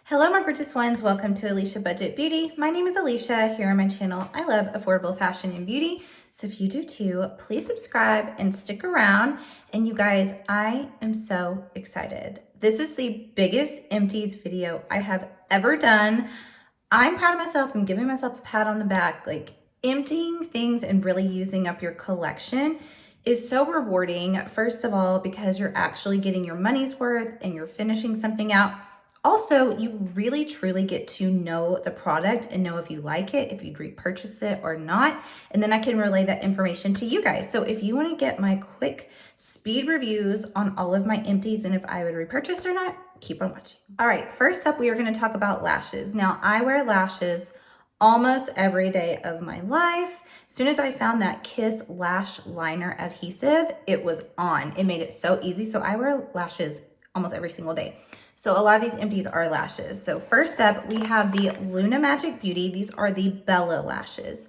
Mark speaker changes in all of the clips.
Speaker 1: Hello, my gorgeous ones. Welcome to Alicia Budget Beauty. My name is Alicia. Here on my channel, I love affordable fashion and beauty. So if you do too, please subscribe and stick around. And you guys, I am so excited. This is the biggest empties video I have ever done. I'm proud of myself. I'm giving myself a pat on the back. Like, emptying things and really using up your collection is so rewarding. First of all, because you're actually getting your money's worth and you're finishing something out. Also, you really truly get to know the product and know if you like it, if you'd repurchase it or not. And then I can relay that information to you guys. So if you want to get my quick speed reviews on all of my empties and if I would repurchase or not, keep on watching. All right, first up, we are going to talk about lashes. Now, I wear lashes almost every day of my life. As soon as I found that Kiss lash liner adhesive, it was on. It made it so easy. So I wear lashes almost every single day. So a lot of these empties are lashes. So first up, we have the Luna Magic Beauty. These are the Bella lashes.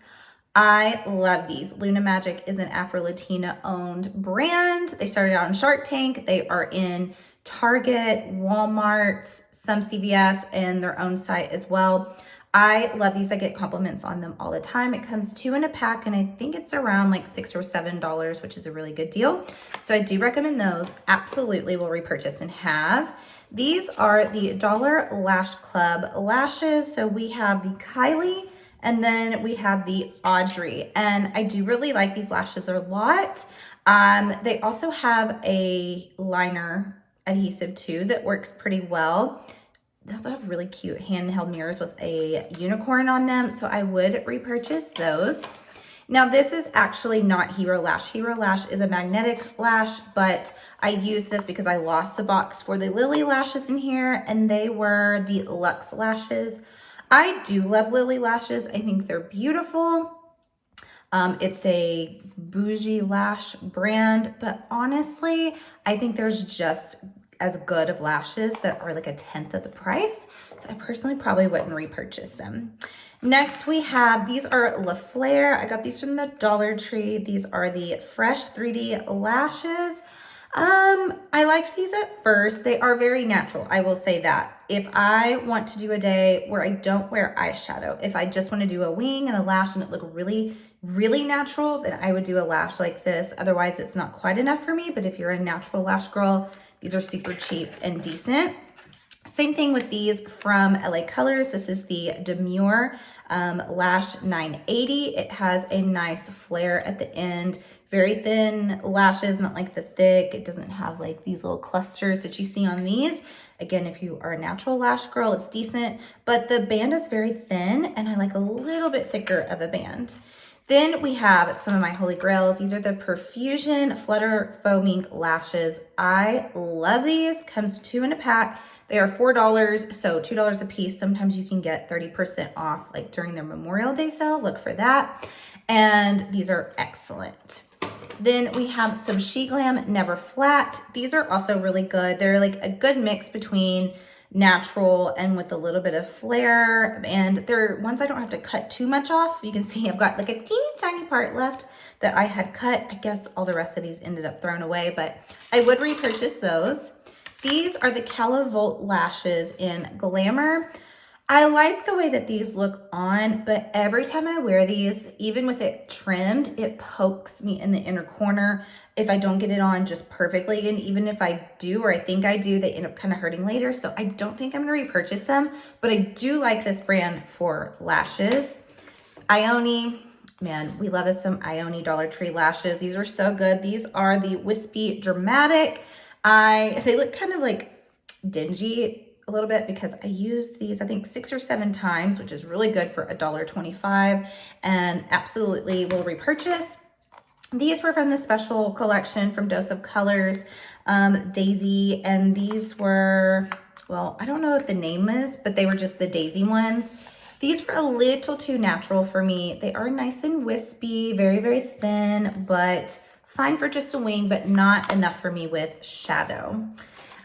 Speaker 1: I love these. Luna Magic is an Afro-Latina owned brand. They started out on Shark Tank. They are in Target, Walmart, some CVS, and their own site as well. I love these. I get compliments on them all the time. It comes 2 in a pack, and I think it's around like $6 or $7, which is a really good deal. So I do recommend those. Absolutely will repurchase and have. These are the Dollar Lash Club lashes. So we have the Kylie and then we have the Audrey. And I do really like these lashes a lot. They also have a liner adhesive too that works pretty well. They also have really cute handheld mirrors with a unicorn on them. So I would repurchase those. Now this is actually not Hero Lash. Hero Lash is a magnetic lash, but I used this because I lost the box for the Lily lashes in here and they were the Luxe lashes. I do love Lily lashes. I think they're beautiful. It's a bougie lash brand, but honestly, I think there's just as good of lashes that are like a 1/10 of the price. So I personally probably wouldn't repurchase them. Next, we have, these are La Flare. I got these from the Dollar Tree. These are the Fresh 3D lashes. I liked these at first. They are very natural. I will say that. If I want to do a day where I don't wear eyeshadow, if I just want to do a wing and a lash and it look really, really natural, then I would do a lash like this. Otherwise, it's not quite enough for me. But if you're a natural lash girl, these are super cheap and decent. Same thing with these from LA Colors. This is the Demure Lash 980. It has a nice flare at the end. Very thin lashes, not like the thick. It doesn't have like these little clusters that you see on these. Again, if you are a natural lash girl, it's decent, but the band is very thin and I like a little bit thicker of a band. Then we have some of my holy grails. These are the Perfusion Flutter Foaming Lashes. I love these. Comes 2 in a pack. They are $4, so $2 a piece. Sometimes you can get 30% off like during their Memorial Day sale. Look for that. And these are excellent. Then we have some She Glam Never Flat. These are also really good. They're like a good mix between natural and with a little bit of flare, and they're ones I don't have to cut too much off. You can see I've got like a teeny tiny part left that I had cut. I guess all the rest of these ended up thrown away, but I would repurchase those. These are the Calivolt lashes in Glamour. I like the way that these look on, but every time I wear these, even with it trimmed, it pokes me in the inner corner if I don't get it on just perfectly. And even if I do, or I think I do, they end up kind of hurting later. So I don't think I'm going to repurchase them, but I do like this brand for lashes. Ioni, man, we love us some Ioni Dollar Tree lashes. These are so good. These are the Wispy Dramatic. They look kind of like dingy a little bit because I use these I think 6 or 7 times, which is really good for $1.25, and absolutely will repurchase. These were from the special collection from Dose of Colors, Daisy, and these were, well, I don't know what the name is, but they were just the Daisy ones. These were a little too natural for me. They are nice and wispy, very, very thin, but fine for just a wing, but not enough for me with shadow.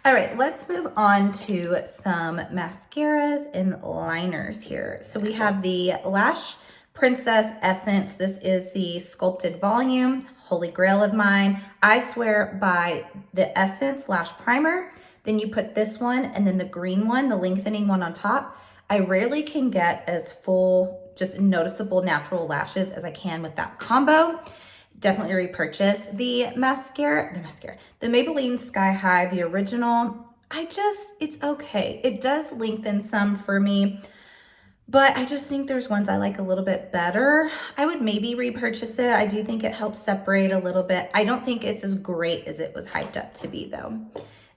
Speaker 1: All right, let's move on to some mascaras and liners here. So we have the Lash Princess Essence. This is the Sculpted Volume, holy grail of mine. I swear by the Essence Lash Primer. then you put this one and then the green one, the lengthening one on top. I rarely can get as full, just noticeable natural lashes as I can with that combo. Definitely repurchase the Maybelline Sky High, the original. It's okay. It does lengthen some for me, but I just think there's ones I like a little bit better. I would maybe repurchase it. I do think it helps separate a little bit. I don't think it's as great as it was hyped up to be though.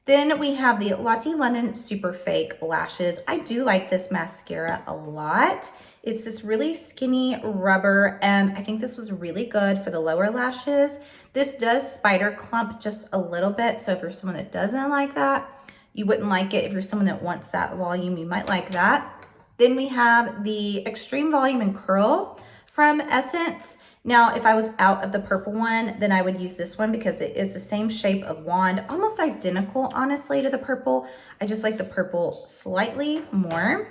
Speaker 1: Then we have the Lottie London Super Fake Lashes. I do like this mascara a lot. It's this really skinny rubber, and I think this was really good for the lower lashes. This does spider clump just a little bit, so if you're someone that doesn't like that, you wouldn't like it. If you're someone that wants that volume, you might like that. Then we have the Extreme Volume and Curl from Essence. Now, if I was out of the purple one, then I would use this one because it is the same shape of wand, almost identical, honestly, to the purple. I just like the purple slightly more.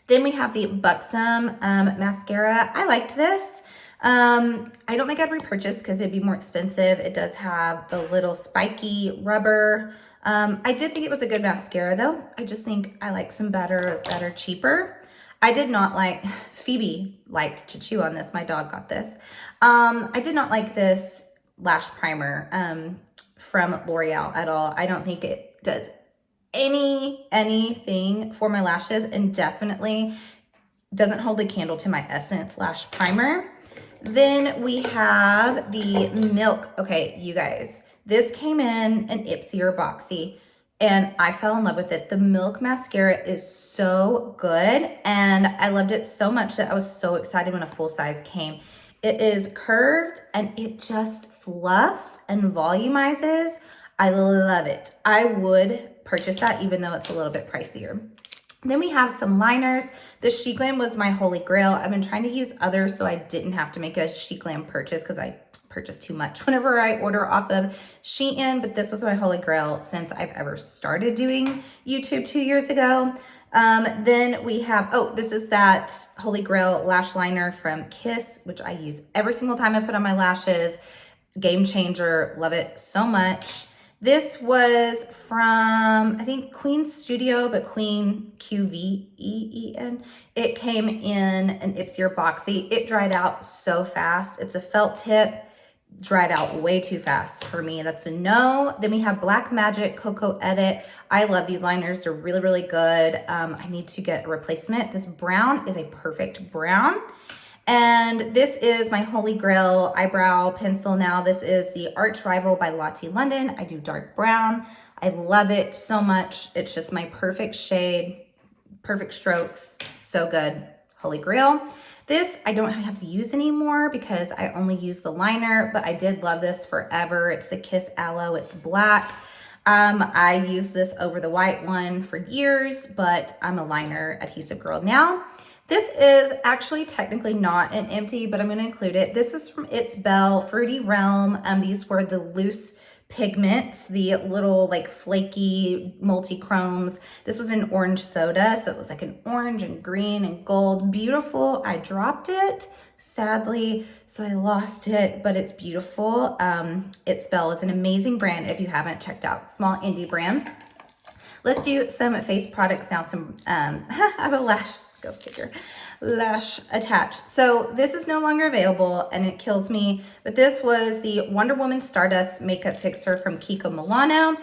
Speaker 1: Then we have the Buxom mascara. I liked this. I don't think I'd repurchase because it'd be more expensive. It does have the little spiky rubber. I did think it was a good mascara though. I just think I like some better, cheaper. I did not like, Phoebe liked to chew on this. My dog got this. I did not like this lash primer from L'Oreal at all. I don't think it does anything for my lashes, and definitely doesn't hold a candle to my Essence lash primer. Then we have the Milk. Okay, you guys, this came in an Ipsy or Boxy, and I fell in love with it. The Milk mascara is so good, and I loved it so much that I was so excited when a full size came. It is curved, and it just fluffs and volumizes. I love it. I would purchase that even though it's a little bit pricier. Then we have some liners. The Chic Glam was my holy grail. I've been trying to use others so I didn't have to make a Chic Glam purchase because I purchase too much whenever I order off of Shein, but this was my holy grail since I've ever started doing YouTube 2 years ago. Then we have, this is that holy grail lash liner from Kiss, which I use every single time I put on my lashes. Game changer, love it so much. This was from, I think, Queen Studio, but Queen, Qveen. It came in an Ipsy or Boxy. It dried out so fast. It's a felt tip. Dried out way too fast for me. That's a no. Then we have Black Magic Cocoa Edit. I love these liners. They're really, really good. I need to get a replacement. This brown is a perfect brown. And this is my holy grail eyebrow pencil now. This is the Arch Rival by Lottie London. I do dark brown. I love it so much. It's just my perfect shade, perfect strokes. So good. Holy grail. This I don't have to use anymore because I only use the liner, but I did love this forever. It's the Kiss Aloe. It's black. I used this over the white one for years, but I'm a liner adhesive girl now. This is actually technically not an empty, but I'm going to include it. This is from It's Belle Fruity Realm. These were the loose pigments, the little like flaky multi-chromes. This was in orange soda, so it was like an orange and green and gold. Beautiful. I dropped it, sadly, so I lost it, but it's beautiful. It's Belle is an amazing brand if you haven't checked out. Small indie brand. Let's do some face products now. Some I have a lash. Go figure. Lash attached. So this is no longer available and it kills me, but this was the Wonder Woman Stardust Makeup Fixer from Kiko Milano.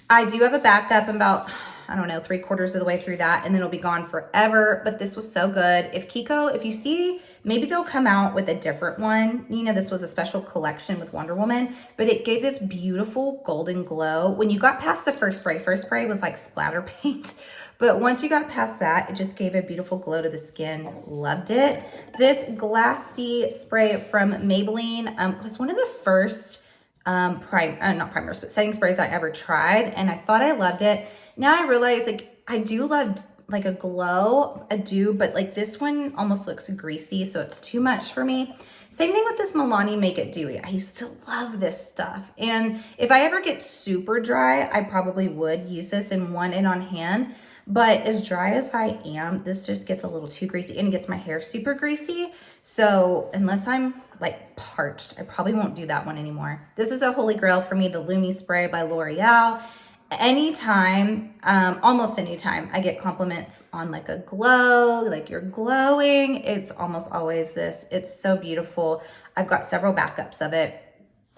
Speaker 1: I do have a backup about, I don't know, 3/4 of the way through that, and then it'll be gone forever, but this was so good. If Kiko, if you see, maybe they'll come out with a different one. You know, this was a special collection with Wonder Woman, but it gave this beautiful golden glow. When you got past the first spray was like splatter paint. But once you got past that, it just gave a beautiful glow to the skin. Loved it. This Glassy spray from Maybelline was one of the first not primers, but setting sprays I ever tried. And I thought I loved it. Now I realize like I do love like a glow, I do, but like this one almost looks greasy, so it's too much for me. Same thing with this Milani Make It Dewy. I used to love this stuff. And if I ever get super dry, I probably would use this and want it on hand. But as dry as I am, this just gets a little too greasy and it gets my hair super greasy. So unless I'm like parched, I probably won't do that one anymore. This is a holy grail for me, the Lumi Spray by L'Oreal. anytime, almost anytime I get compliments on like a glow, like you're glowing, it's almost always this. It's so beautiful. I've got several backups of it.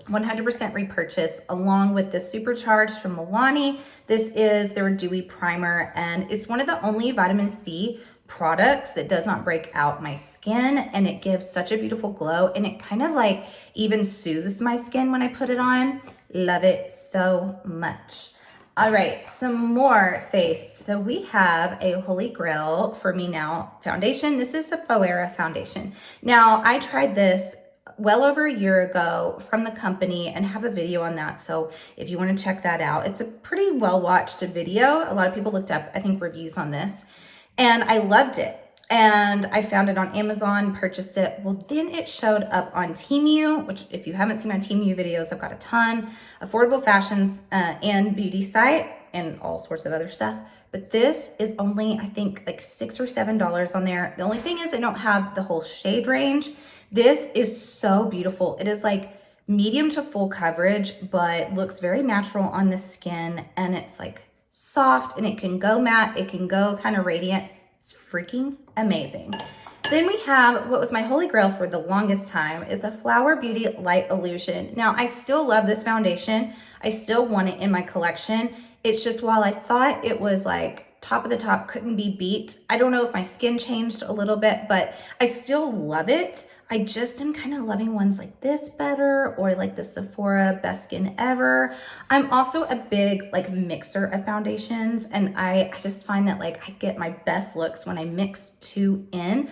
Speaker 1: 100% repurchase, along with the Supercharged from Milani. This is their Dewy Primer, and it's one of the only vitamin C products that does not break out my skin, and it gives such a beautiful glow, and it kind of like even soothes my skin when I put it on. Love it so much. All right, some more face. So we have a holy grail for me now foundation. This is the Foera foundation. Now, I tried this well over a year ago from the company and have a video on that. So if you want to check that out, it's a pretty well watched video. A lot of people looked up, I think, reviews on this, and I loved it. And I found it on Amazon, purchased it. Well, then it showed up on Temu, which if you haven't seen my Temu videos, I've got a ton, affordable fashions and beauty site and all sorts of other stuff. But this is only, I think, like $6 or $7 on there. The only thing is I don't have the whole shade range. This is so beautiful. It is like medium to full coverage, but looks very natural on the skin. And it's like soft, and it can go matte. It can go kind of radiant. It's freaking amazing. Then we have what was my holy grail for the longest time is a Flower Beauty Light Illusion. Now, I still love this foundation. I still want it in my collection. It's just, while I thought it was like top of the top, couldn't be beat, I don't know if my skin changed a little bit, but I still love it. I just am kind of loving ones like this better, or like the Sephora Best Skin Ever. I'm also a big like mixer of foundations, and I just find that like I get my best looks when I mix two in.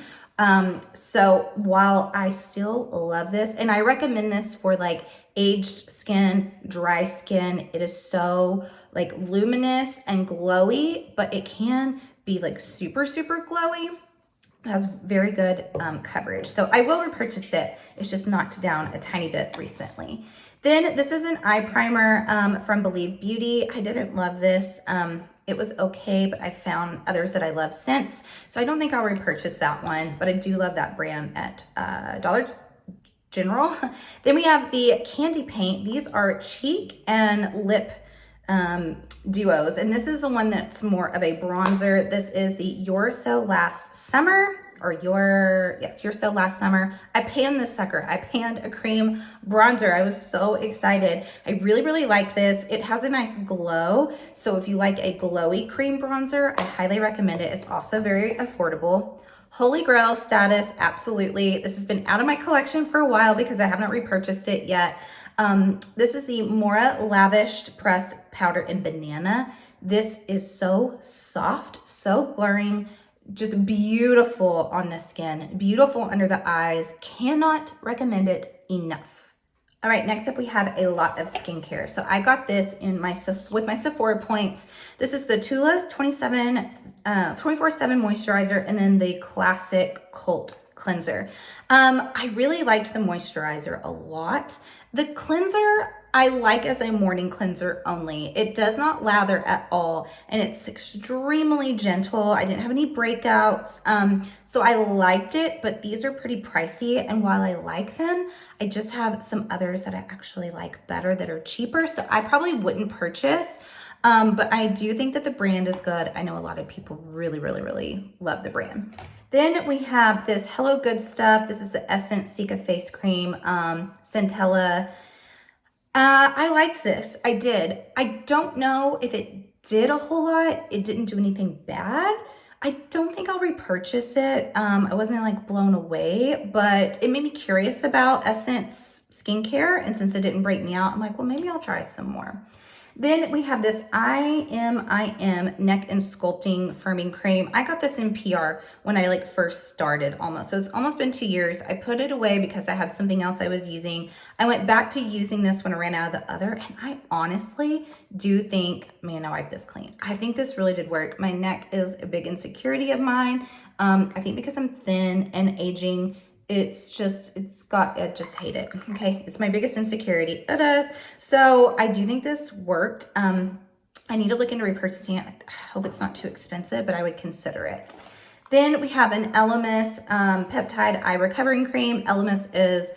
Speaker 1: So while I still love this, and I recommend this for like aged skin, dry skin, it is so like luminous and glowy, but it can be like super, super glowy. It has very good coverage. So I will repurchase it. It's just knocked down a tiny bit recently. Then this is an eye primer from Believe Beauty. I didn't love this. It was okay, but I found others that I love since. So I don't think I'll repurchase that one, but I do love that brand at Dollar General. Then we have the Candy Paint. These are cheek and lip duos, and this is the one that's more of a bronzer. This is the You're So Last Summer, or You're So Last Summer. I panned this sucker. I panned a cream bronzer. I was so excited. I really, really like this. It has a nice glow, so if you like a glowy cream bronzer, I highly recommend it. It's also very affordable. Holy Grail status, absolutely. This has been out of my collection for a while because I have not repurchased it yet. This is the Mora Lavished Press Powder in Banana. This is so soft, so blurring, just beautiful on the skin, beautiful under the eyes. Cannot recommend it enough. All right, next up we have a lot of skincare. So I got this in with my Sephora points. This is the Tula 24/7 moisturizer, and then the classic Cult cleanser. I really liked the moisturizer a lot. The cleanser I like as a morning cleanser only. It does not lather at all, and it's extremely gentle. I didn't have any breakouts, so I liked it, but these are pretty pricey, and while I like them, I just have some others that I actually like better that are cheaper, so I probably wouldn't purchase, but I do think that the brand is good. I know a lot of people really, really, really love the brand. Then we have this Hello Good Stuff. This is the Essence Cica Face Cream, Centella. I liked this. I did. I don't know if it did a whole lot. It didn't do anything bad. I don't think I'll repurchase it. I wasn't like blown away, but it made me curious about Essence skincare. And since it didn't break me out, I'm like, well, maybe I'll try some more. Then we have this I Am Neck and Sculpting Firming Cream. I got this in PR when I like first started almost. So it's almost been 2 years. I put it away because I had something else I was using. I went back to using this when I ran out of the other. And I honestly do think, man, I wiped this clean. I think this really did work. My neck is a big insecurity of mine. I think because I'm thin and aging, I just hate it. Okay. It's my biggest insecurity. It is. So I do think this worked. I need to look into repurchasing it. I hope it's not too expensive, but I would consider it. Then we have an Elemis Peptide Eye Recovering Cream. Elemis is,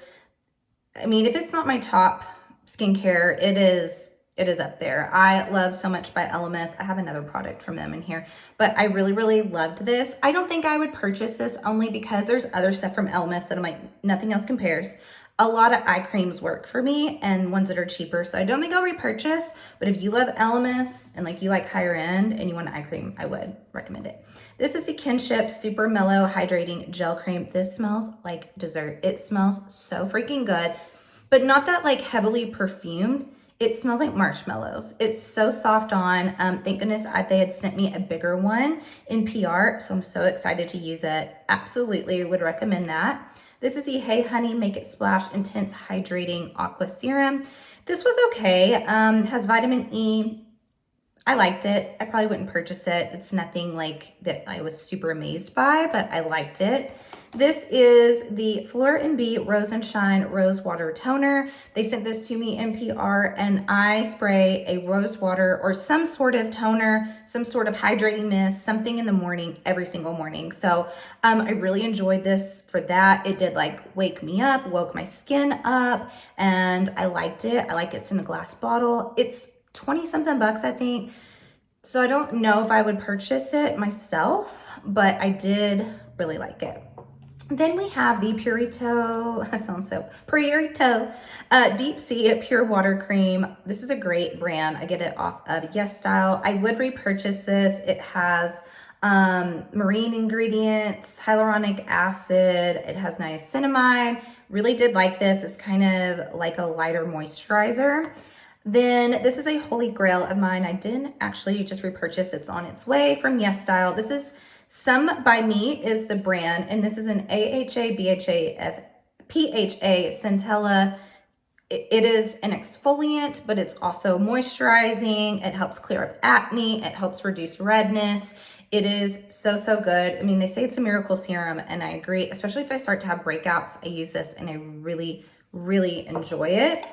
Speaker 1: I mean, if it's not my top skincare, it is it is up there. I love So Much by Elemis. I have another product from them in here, but I really, really loved this. I don't think I would purchase this only because there's other stuff from Elemis that I'm like, nothing else compares. A lot of eye creams work for me and ones that are cheaper. So I don't think I'll repurchase, but if you love Elemis and like you like higher end and you want an eye cream, I would recommend it. This is the Kinship Super Mellow Hydrating Gel Cream. This smells like dessert. It smells so freaking good, but not that like heavily perfumed. It smells like marshmallows. It's so soft on. Thank goodness they had sent me a bigger one in PR, so I'm so excited to use it. Absolutely would recommend that. This is the Hey Honey Make It Splash Intense Hydrating Aqua Serum. This was okay. Has vitamin E. I liked it. I probably wouldn't purchase it. It's nothing like that I was super amazed by, but I liked it. This is the Fleur & Bee Rose and Shine Rose Water Toner. They sent this to me in PR, and I spray a rose water or some sort of toner, some sort of hydrating mist, something in the morning, every single morning. So I really enjoyed this for that. It did like wake me up, woke my skin up, and I liked it. I like it's in a glass bottle. It's 20 something bucks, I think. So I don't know if I would purchase it myself, but I did really like it. Then we have the Purito, that sounds so, Purito Deep Sea Pure Water Cream. This is a great brand. I get it off of Yes Style. I would repurchase this. It has marine ingredients, hyaluronic acid. It has niacinamide. Really did like this. It's kind of like a lighter moisturizer. Then this is a holy grail of mine. I didn't actually just repurchase. It's on its way from Yes Style. This is Some by Me is the brand, and this is an AHA, BHA, PHA Centella. It is an exfoliant, but it's also moisturizing. It helps clear up acne. It helps reduce redness. It is so, so good. I mean, they say it's a miracle serum, and I agree, especially if I start to have breakouts. I use this, and I really, really enjoy it.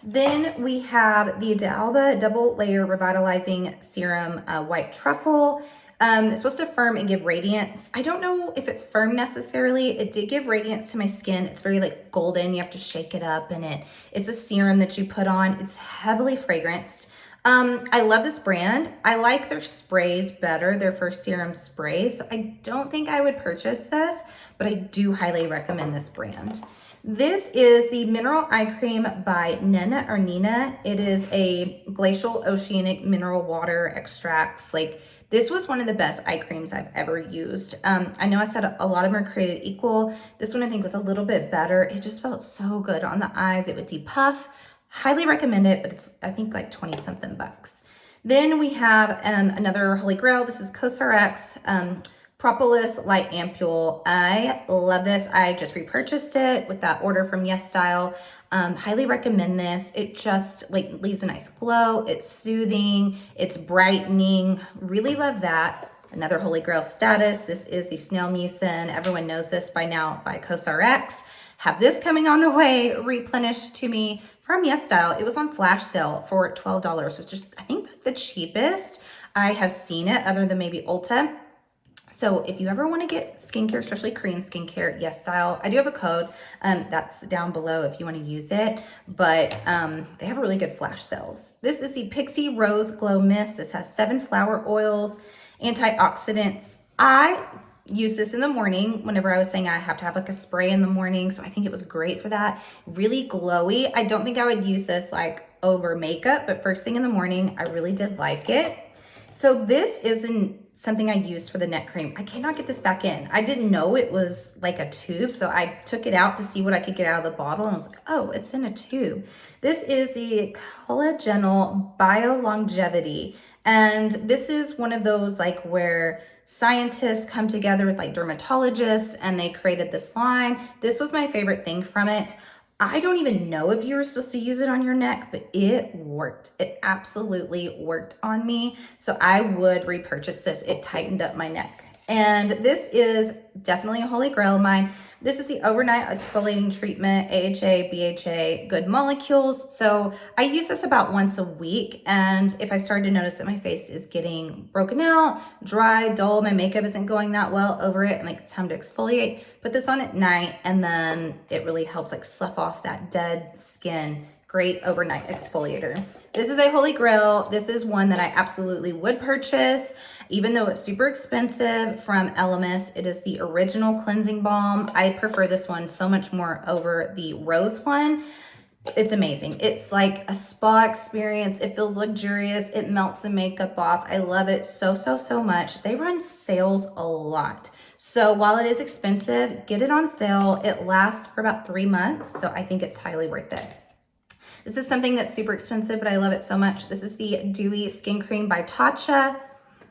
Speaker 1: Then we have the D'Alba Double Layer Revitalizing Serum White Truffle. It's supposed to firm and give radiance. I don't know if it firmed necessarily. It did give radiance to my skin. It's very like golden. You have to shake it up, and it's a serum that you put on. It's heavily fragranced. I love this brand. I like their sprays better, their first serum sprays. So I don't think I would purchase this, but I do highly recommend this brand. This is the Mineral Eye Cream by Nina or Nina. It is a glacial oceanic mineral water extracts. Like, this was one of the best eye creams I've ever used. I know I said a lot of them are created equal. This one I think was a little bit better. It just felt so good on the eyes. It would depuff. Highly recommend it, but it's I think like 20 something bucks. Then we have another holy grail. This is CosRX Propolis Light Ampule. I love this. I just repurchased it with that order from Yes Style. Highly recommend this. It just like leaves a nice glow. It's soothing. It's brightening. Really love that. Another holy grail status. This is the Snail Mucin. Everyone knows this by now by CosRX. Have this coming on the way, replenished to me from Yes Style. It was on flash sale for $12, which is I think the cheapest I have seen it, other than maybe Ulta. So if you ever want to get skincare, especially Korean skincare, Yes Style, I do have a code that's down below if you want to use it, but they have really good flash sales. This is the Pixie Rose Glow Mist. This has 7 flower oils, antioxidants. I use this in the morning whenever I was saying I have to have like a spray in the morning, so I think it was great for that. Really glowy. I don't think I would use this like over makeup, but first thing in the morning, I really did like it. So this isn't something I used for the neck cream. I cannot get this back in. I didn't know it was like a tube, so I took it out to see what I could get out of the bottle, and I was like, oh, it's in a tube. This is the Collagenol Bio Longevity, and this is one of those like where scientists come together with like dermatologists, and they created this line. This was my favorite thing from it. I don't even know if you were supposed to use it on your neck, but it worked. It absolutely worked on me. So I would repurchase this. It tightened up my neck. And this is definitely a holy grail of mine. This is the Overnight Exfoliating Treatment, AHA, BHA, Good Molecules. So I use this about once a week. And if I started to notice that my face is getting broken out, dry, dull, my makeup isn't going that well over it, and like it's time to exfoliate, put this on at night, and then it really helps like slough off that dead skin great overnight exfoliator. This is a holy grail. This is one that I absolutely would purchase, even though it's super expensive, from Elemis. It is the original cleansing balm. I prefer this one so much more over the rose one. It's amazing. It's like a spa experience. It feels luxurious. It melts the makeup off. I love it so, so, so much. They run sales a lot. So while it is expensive, get it on sale. It lasts for about 3 months. So I think it's highly worth it. This is something that's super expensive, but I love it so much. This is the Dewy Skin Cream by Tatcha.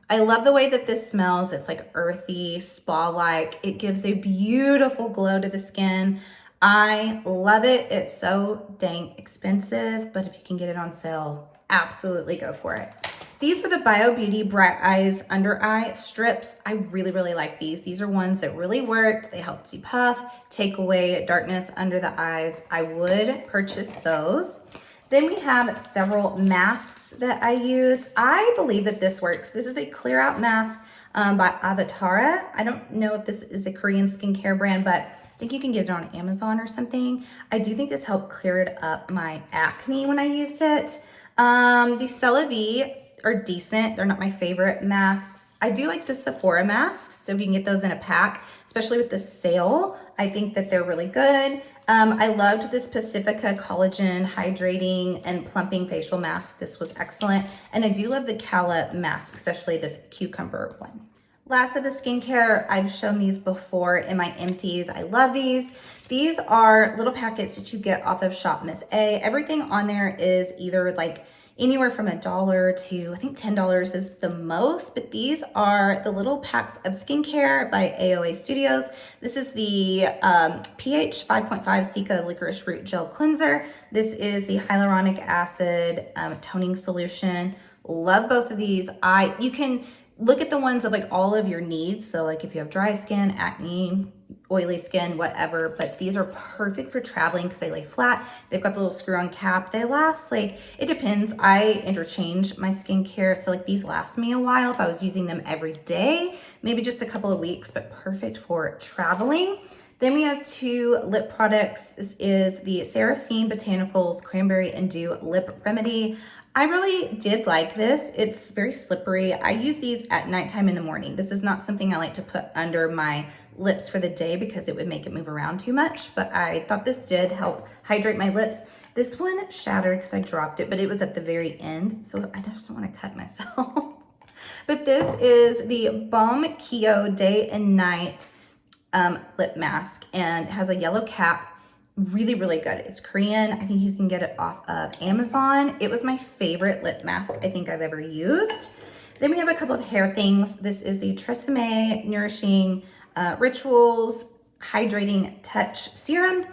Speaker 1: I love the way that this smells. It's like earthy, spa-like. It gives a beautiful glow to the skin. I love it. It's so dang expensive, but if you can get it on sale, absolutely go for it. These were the BioBeauty Bright Eyes Under Eye Strips. I really, really like these. These are ones that really worked. They help depuff, take away darkness under the eyes. I would purchase those. Then we have several masks that I use. I believe that this works. This is a clear out mask by Avatara. I don't know if this is a Korean skincare brand, but I think you can get it on Amazon or something. I do think this helped clear up my acne when I used it. The CeraVe are decent. They're not my favorite masks. I do like the Sephora masks, so if you can get those in a pack, especially with the sale, I think that they're really good. I loved this Pacifica Collagen Hydrating and Plumping Facial Mask. This was excellent. And I do love the Cala mask, especially this cucumber one. Last of the skincare, I've shown these before in my Empties. I love these. These are little packets that you get off of Shop Miss A. Everything on there is either like anywhere from $1 to I think $10 is the most, but these are the little packs of skincare by AOA Studios. This is the pH 5.5 Cica Licorice Root Gel Cleanser. This is the hyaluronic acid toning solution. Love both of these. You can look at the ones of like all of your needs. So like if you have dry skin, acne, oily skin, whatever, but these are perfect for traveling because they lay flat. They've got the little screw on cap. They last like, it depends. I interchange my skincare. So like these last me a while if I was using them every day, maybe just a couple of weeks, but perfect for traveling. Then we have 2 lip products. This is the Seraphine Botanicals Cranberry and Dew Lip Remedy. I really did like this. It's very slippery. I use these at nighttime in the morning. This is not something I like to put under my lips for the day because it would make it move around too much, but I thought this did help hydrate my lips. This one shattered because I dropped it, but it was at the very end, so I just don't want to cut myself. But this is the Balm Keo Day and Night lip mask, and it has a yellow cap. Really, really good. It's Korean. I think you can get it off of Amazon. It was my favorite lip mask I think I've ever used. Then we have a couple of hair things. This is the Tresemme Nourishing Rituals Hydrating Touch Serum.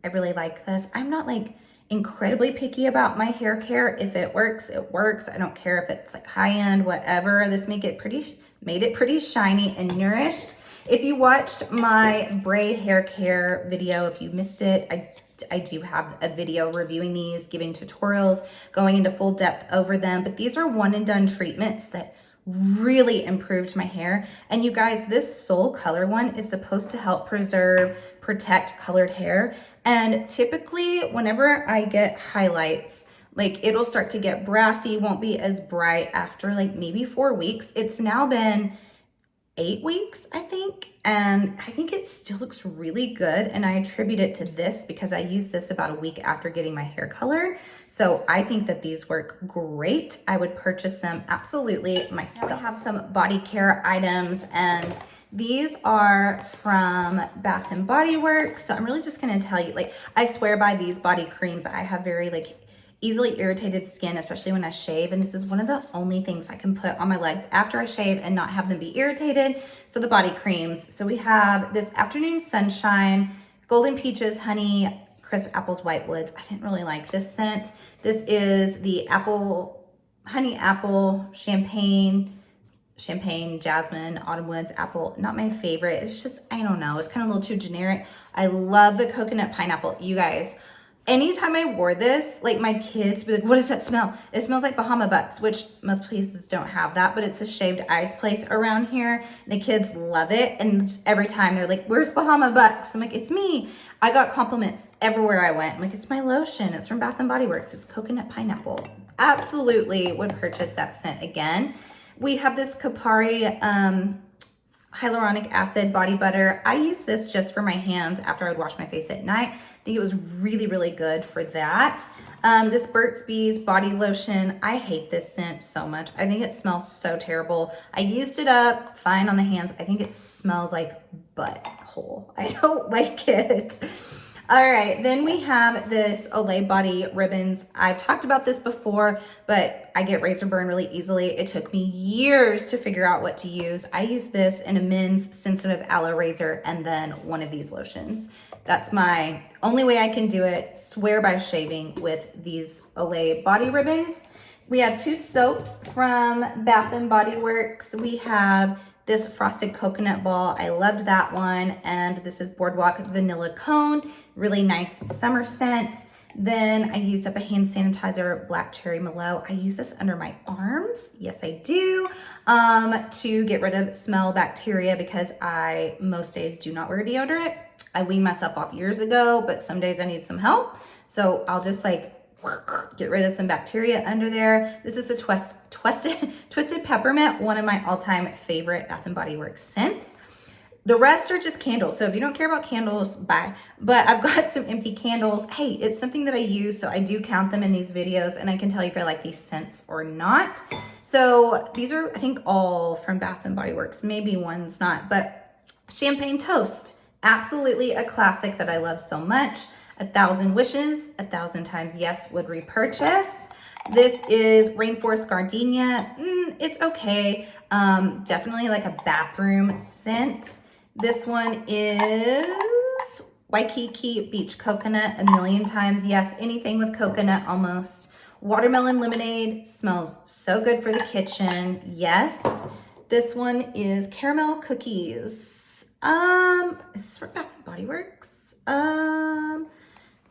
Speaker 1: I really like this. I'm not like incredibly picky about my hair care. If it works, it works. I don't care if it's like high end, whatever. This made it pretty shiny and nourished. If you watched my braid hair care video, if you missed it, I do have a video reviewing these, giving tutorials, going into full depth over them. But these are one and done treatments that really improved my hair. And you guys, this Soul Color one is supposed to help preserve, protect colored hair. And typically whenever I get highlights, like it'll start to get brassy, won't be as bright after like maybe 4 weeks. It's now been 8 weeks, I think, and I think it still looks really good, and I attribute it to this because I used this about a week after getting my hair colored. So I think that these work great. I would purchase them absolutely myself. Now I have some body care items, and these are from Bath and Body Works. So I'm really just gonna tell you, like, I swear by these body creams. I have very like easily irritated skin, especially when I shave, and this is one of the only things I can put on my legs after I shave and not have them be irritated. So the body creams. So we have this Afternoon Sunshine, Golden Peaches, Honey, Crisp Apples, Whitewoods. I didn't really like this scent. This is the Honey Apple, Champagne, Jasmine, Autumn Woods, Apple. Not my favorite. It's just, I don't know. It's kind of a little too generic. I love the Coconut Pineapple. You guys, anytime I wore this, like my kids would be like, what does that smell? It smells like Bahama Bucks, which most places don't have that, but it's a shaved ice place around here. The kids love it. And just every time they're like, where's Bahama Bucks? I'm like, it's me. I got compliments everywhere I went. I'm like, it's my lotion. It's from Bath and Body Works. It's coconut pineapple. Absolutely would purchase that scent again. We have this Kapari hyaluronic acid body butter. I use this just for my hands after I would wash my face at night. I think it was really, really good for that. This Burt's Bees body lotion. I hate this scent so much. I think it smells so terrible. I used it up fine on the hands. I think it smells like butthole. I don't like it. All right, then we have this Olay Body Ribbons. I've talked about this before, but I get razor burn really easily. It took me years to figure out what to use. I use this in a men's sensitive aloe razor and then one of these lotions. That's my only way I can do it. Swear by shaving with these Olay Body Ribbons. We have 2 soaps from Bath and Body Works. We have this Frosted Coconut Ball. I loved that one. And this is Boardwalk Vanilla Cone. Really nice summer scent. Then I used up a hand sanitizer, Black Cherry Mallow. I use this under my arms. Yes, I do. To get rid of smell bacteria because I most days do not wear deodorant. I weaned myself off years ago, but some days I need some help. So I'll just like get rid of some bacteria under there. This is a Twisted Peppermint, one of my all-time favorite Bath and Body Works scents. The rest are just candles. So if you don't care about candles, bye. But I've got some empty candles. Hey, it's something that I use, so I do count them in these videos, and I can tell you if I like these scents or not. So these are, I think, all from Bath and Body Works. Maybe one's not, but Champagne Toast. Absolutely a classic that I love so much. 1,000 Wishes, 1,000 Times Yes would repurchase. This is Rainforest Gardenia. It's okay. Definitely like a bathroom scent. This one is Waikiki Beach Coconut, 1,000,000 Times Yes. Anything with coconut almost. Watermelon Lemonade smells so good for the kitchen. Yes. This one is Caramel Cookies. Is this from Bath and Body Works?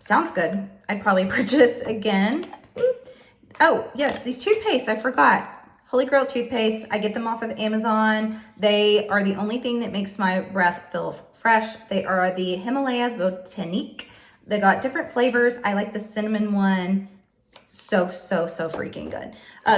Speaker 1: Sounds good. I'd probably purchase again. Oh, yes, these toothpaste, I forgot. Holy Grail toothpaste. I get them off of Amazon. They are the only thing that makes my breath feel fresh. They are the Himalaya Botanique. They got different flavors. I like the cinnamon one. So freaking good.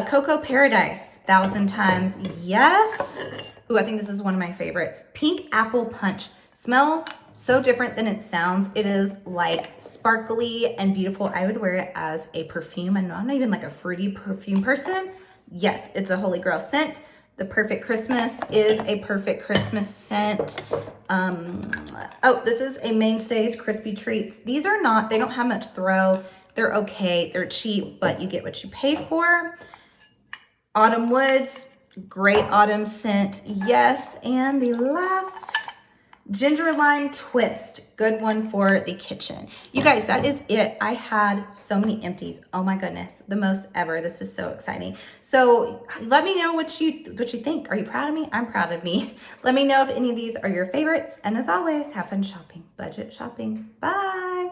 Speaker 1: Cocoa Paradise, 1,000 Times Yes. Ooh, I think this is one of my favorites. Pink Apple Punch. Smells so different than it sounds. It is like sparkly and beautiful. I would wear it as a perfume. I'm not even like a fruity perfume person. Yes, it's a Holy Grail scent. The Perfect Christmas is a Perfect Christmas scent. Oh, this is a Mainstays Crispy Treats. These are not, they don't have much throw. They're okay, they're cheap, but you get what you pay for. Autumn Woods, great autumn scent, yes. And the last, Ginger Lime Twist, good one for the kitchen. You guys, that is it. I had so many empties. Oh my goodness, the most ever. This is so exciting. So let me know what you think. Are you proud of me? I'm proud of me. Let me know if any of these are your favorites. And as always, have fun shopping. Budget shopping. Bye.